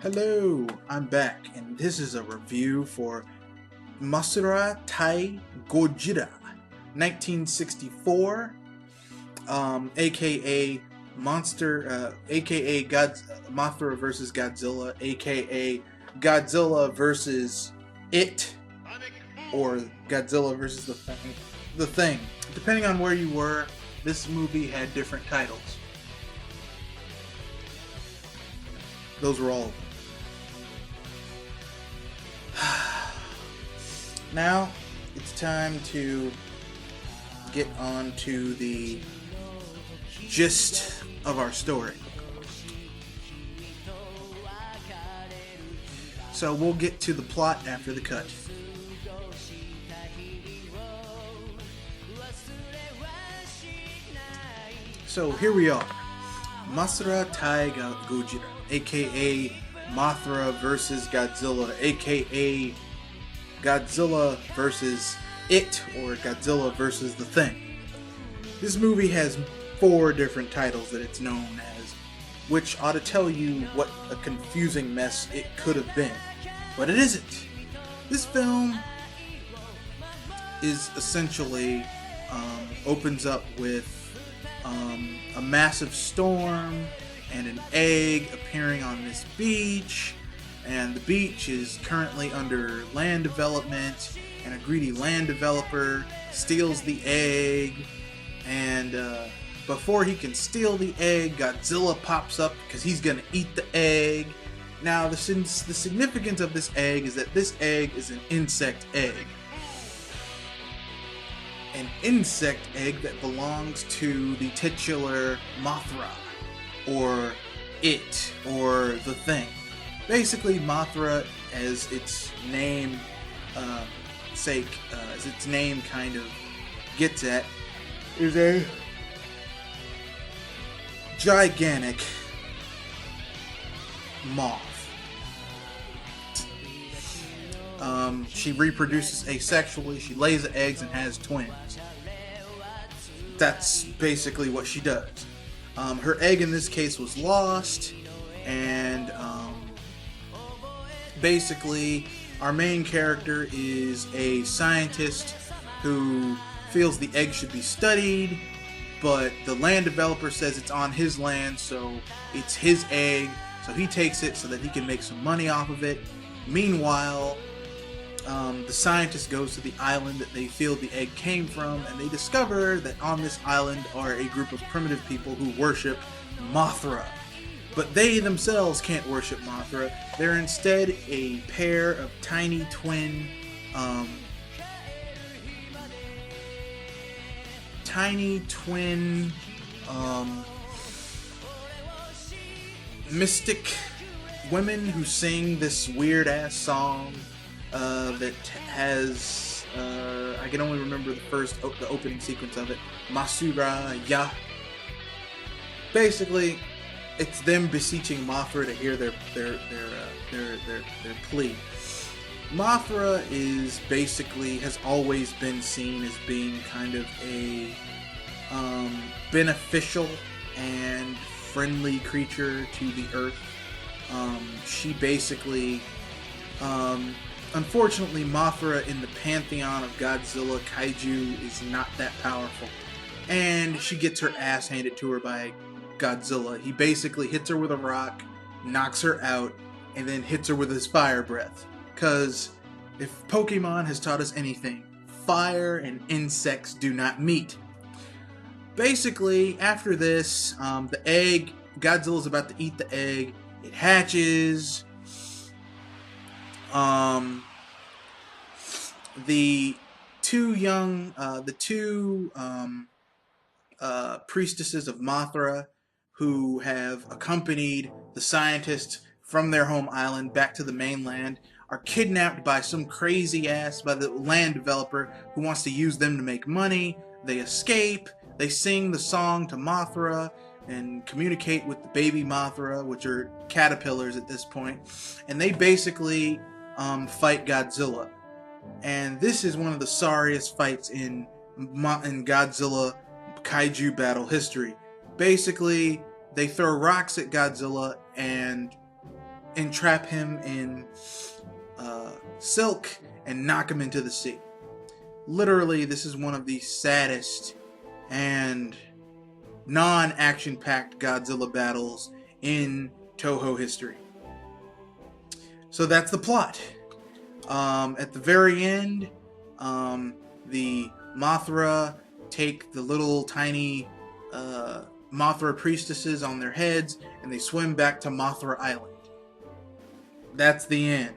Hello, I'm back, and this is a review for Mosura Tai Gojira, 1964, aka Mothra versus Godzilla, aka Godzilla versus It, or Godzilla versus the Thing. The Thing. Depending on where you were, this movie had different titles. Those were all of them. Now, it's time to get on to the gist of our story. So we'll get to the plot after the cut. So here we are. Mosura Tai Gojira, aka Mothra versus Godzilla, aka Godzilla versus It, or Godzilla versus the Thing. This movie has 4 different titles that it's known as, which ought to tell you what a confusing mess it could have been. But it isn't. This film is essentially opens up with a massive storm and an egg appearing on this beach, and the beach is currently under land development, and a greedy land developer steals the egg, and before he can steal the egg, Godzilla pops up because he's gonna eat the egg. Now the significance of this egg is that this egg is an insect egg. An insect egg that belongs to the titular Mothra, or It, or the Thing. Basically, Mothra, as its name as its name kind of gets at, is a gigantic moth. She reproduces asexually, she lays eggs and has twins. That's basically what she does. Her egg in this case was lost, and basically our main character is a scientist who feels the egg should be studied, but the land developer says it's on his land, so it's his egg, so he takes it so that he can make some money off of it. Meanwhile, the scientist goes to the island that they feel the egg came from, and they discover that on this island are a group of primitive people who worship Mothra. But they themselves can't worship Mothra. They're instead a pair of tiny twin mystic women who sing this weird ass song that has I can only remember the opening sequence of it, Mosura ya. Basically, it's them beseeching Mothra to hear their plea. Mothra has always been seen as being kind of a beneficial and friendly creature to the earth. She basically, unfortunately, Mothra in the pantheon of Godzilla kaiju is not that powerful, and she gets her ass handed to her by Godzilla. He basically hits her with a rock, knocks her out, and then hits her with his fire breath. Because if Pokemon has taught us anything, fire and insects do not meet. Basically, after this, the egg, Godzilla's about to eat the egg. It hatches. The two priestesses of Mothra, who have accompanied the scientists from their home island back to the mainland, are kidnapped by the land developer who wants to use them to make money. They escape. They sing the song to Mothra and communicate with the baby Mothra, which are caterpillars at this point, and they basically fight Godzilla. And this is one of the sorriest fights in Godzilla kaiju battle history. Basically, they throw rocks at Godzilla, and entrap him in silk and knock him into the sea. Literally, this is one of the saddest and non-action-packed Godzilla battles in Toho history. So that's the plot. At the very end, the Mothra take the little tiny Mothra priestesses on their heads, and they swim back to Mothra Island. That's the end.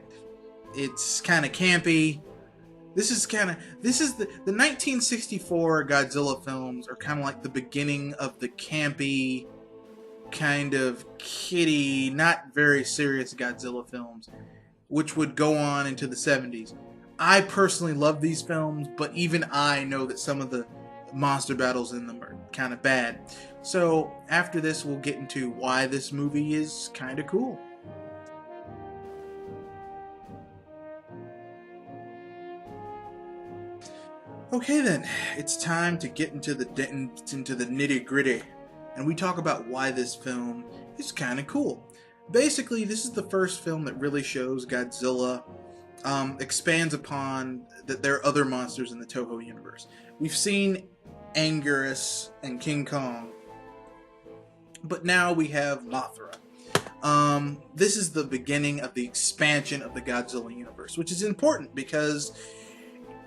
It's kind of campy. This is the 1964 Godzilla films are kind of like the beginning of the campy, kind of kiddie, not very serious Godzilla films, which would go on into the 70s. I personally love these films, but even I know that some of the monster battles in them are kind of bad. So after this, we'll get into why this movie is kind of cool. Okay then, it's time to get into the nitty-gritty, and we talk about why this film is kind of cool. Basically, this is the first film that really shows Godzilla expands upon that there are other monsters in the Toho universe. We've seen Anguirus and King Kong, but now we have Mothra. This is the beginning of the expansion of the Godzilla universe, which is important because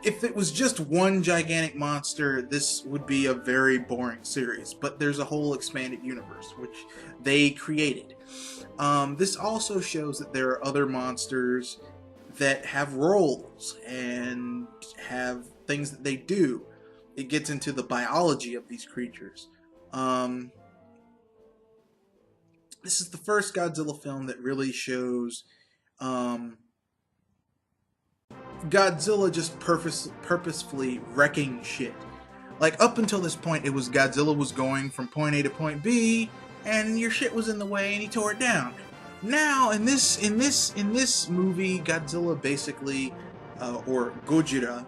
if it was just one gigantic monster, this would be a very boring series, but there's a whole expanded universe, which they created. This also shows that there are other monsters that have roles and have things that they do. It gets into the biology of these creatures. This is the first Godzilla film that really shows Godzilla just purposefully wrecking shit. Like, up until this point, it was Godzilla was going from point A to point B, and your shit was in the way, and he tore it down. Now, in this movie, Godzilla basically, or Gojira,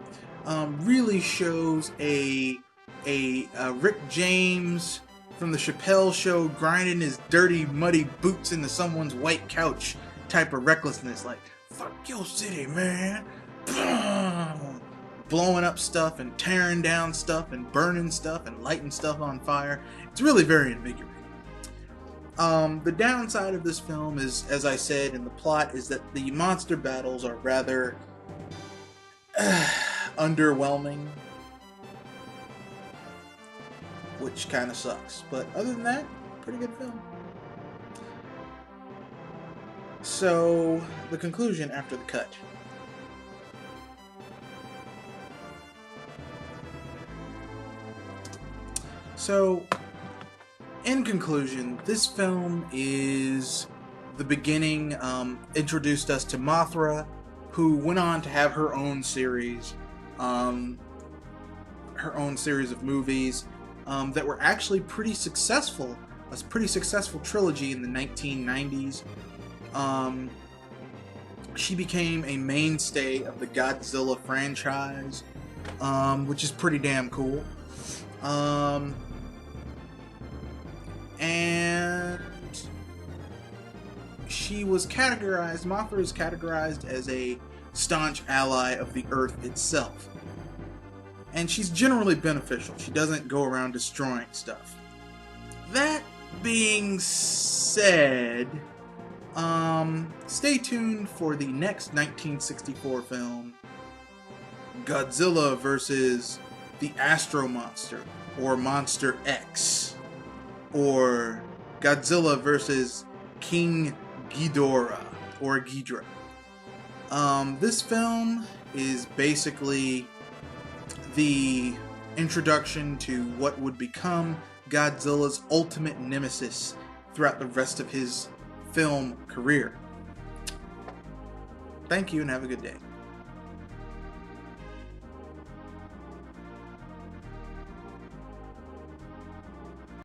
really shows a Rick James from the Chappelle Show grinding his dirty, muddy boots into someone's white couch type of recklessness. Like, fuck your city, man. Blowing up stuff and tearing down stuff and burning stuff and lighting stuff on fire. It's really very invigorating. The downside of this film is, as I said in the plot, is that the monster battles are rather underwhelming, which kind of sucks. But other than that, pretty good film. So, the conclusion after the cut. So, in conclusion, this film is the beginning, introduced us to Mothra, who went on to have her own series of movies that were actually pretty successful, a pretty successful trilogy in the 1990s. She became a mainstay of the Godzilla franchise, which is pretty damn cool. And Mothra is categorized as a staunch ally of the Earth itself. And she's generally beneficial. She doesn't go around destroying stuff. That being said, stay tuned for the next 1964 film, Godzilla vs. the Astro Monster, or Monster X, or Godzilla vs. King Ghidorah, or Ghidra. This film is basically the introduction to what would become Godzilla's ultimate nemesis throughout the rest of his film career. Thank you and have a good day.